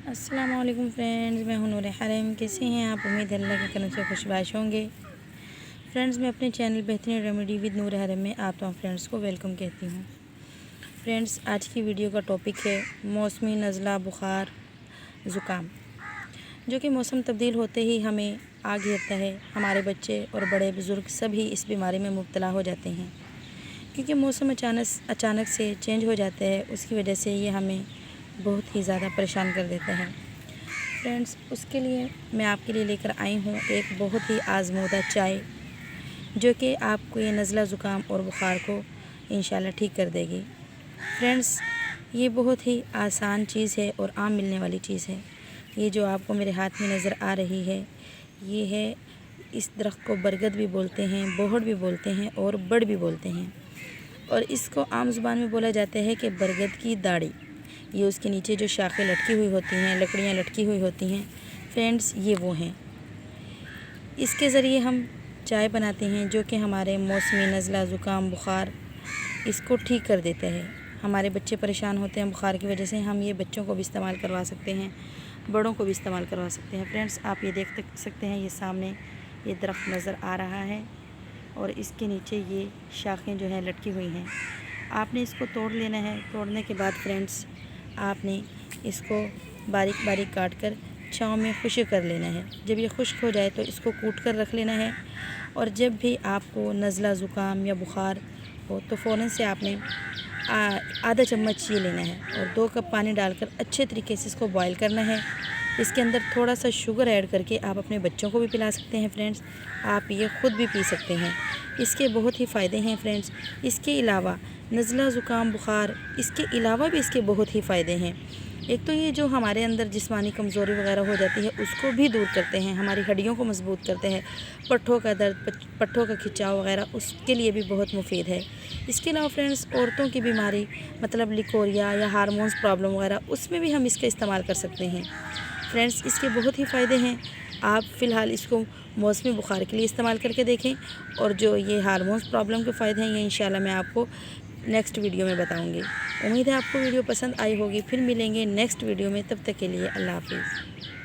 अस्सलाम वालेकुम फ्रेंड्स, मैं हूं नूर हरम। कैसे हैं आप? उम्मीद है अल्लाह के करम से खुशबाश होंगे। फ्रेंड्स, मैं अपने चैनल बेहतरीन रेमेडी विद नूर हरम में आप तमाम फ्रेंड्स को वेलकम कहती हूं। फ्रेंड्स, आज की वीडियो का टॉपिक है मौसमी नज़ला, बुखार, ज़ुकाम, जो कि मौसम तब्दील होते ही हमें आ घेरता है। हमारे बच्चे और बड़े बुज़ुर्ग सभी इस बीमारी में मुब्तला हो जाते हैं, क्योंकि मौसम अचानक से चेंज हो जाता है। उसकी वजह से ये हमें बहुत ही ज़्यादा परेशान कर देता है। फ्रेंड्स, उसके लिए मैं आपके लिए लेकर आई हूँ एक बहुत ही आज़मूदा चाय, जो कि आपको ये नज़ला, ज़ुकाम और बुखार को इंशाल्लाह ठीक कर देगी। फ्रेंड्स, ये बहुत ही आसान चीज़ है और आम मिलने वाली चीज़ है। ये जो आपको मेरे हाथ में नज़र आ रही है, ये है, इस दरख्त को बरगद भी बोलते हैं, बोहड़ भी बोलते हैं और बड़ भी बोलते हैं। और इसको आम ज़ुबान में बोला जाता है कि बरगद की दाढ़ी। ये उसके नीचे जो शाखें लटकी हुई होती हैं, लकड़ियाँ लटकी हुई होती हैं, फ्रेंड्स, ये वो हैं। इसके ज़रिए हम चाय बनाते हैं, जो कि हमारे मौसमी नज़ला, ज़ुकाम, बुखार इसको ठीक कर देता है। हमारे बच्चे परेशान होते हैं बुखार की वजह से, हम ये बच्चों को भी इस्तेमाल करवा सकते हैं, बड़ों को भी इस्तेमाल करवा सकते हैं। फ्रेंड्स, आप ये देख सकते हैं, ये सामने ये दरख्त नज़र आ रहा है और इसके नीचे ये शाखें जो हैं लटकी हुई हैं। आपने इसको तोड़ लेना है। तोड़ने के बाद फ्रेंड्स, आपने इसको बारीक बारीक काट कर छाँव में खुश्क कर लेना है। जब ये खुश्क हो जाए तो इसको कूट कर रख लेना है। और जब भी आपको नज़ला, ज़ुकाम या बुखार हो तो फ़ौरन से आपने आधा चम्मच ये लेना है और 2 कप पानी डालकर अच्छे तरीके से इसको बॉयल करना है। इसके अंदर थोड़ा सा शुगर ऐड करके आप अपने बच्चों को भी पिला सकते हैं। फ्रेंड्स, आप ये ख़ुद भी पी सकते हैं। इसके बहुत ही फ़ायदे हैं फ्रेंड्स। इसके अलावा नज़ला, ज़ुकाम, बुखार, इसके अलावा भी इसके बहुत ही फ़ायदे हैं। एक तो ये जो हमारे अंदर जिस्मानी कमज़ोरी वगैरह हो जाती है, उसको भी दूर करते हैं, हमारी हड्डियों को मजबूत करते हैं। पट्ठों का दर्द, पट्ठों का खिंचाव वगैरह, उसके लिए भी बहुत मुफीद है। इसके अलावा फ्रेंड्स, औरतों की बीमारी मतलब लिकोरिया या हार्मोन्स प्रॉब्लम वगैरह, उसमें भी हम इसका इस्तेमाल कर सकते हैं। फ्रेंड्स, इसके बहुत ही फ़ायदे हैं। आप फ़िलहाल इसको मौसमी बुखार के लिए इस्तेमाल करके देखें, और जो ये हार्मोन्स प्रॉब्लम के फ़ायदे हैं, ये इंशाल्लाह मैं आपको नेक्स्ट वीडियो में बताऊंगी। उम्मीद है आपको वीडियो पसंद आई होगी। फिर मिलेंगे नेक्स्ट वीडियो में, तब तक के लिए अल्लाह हाफ़िज़।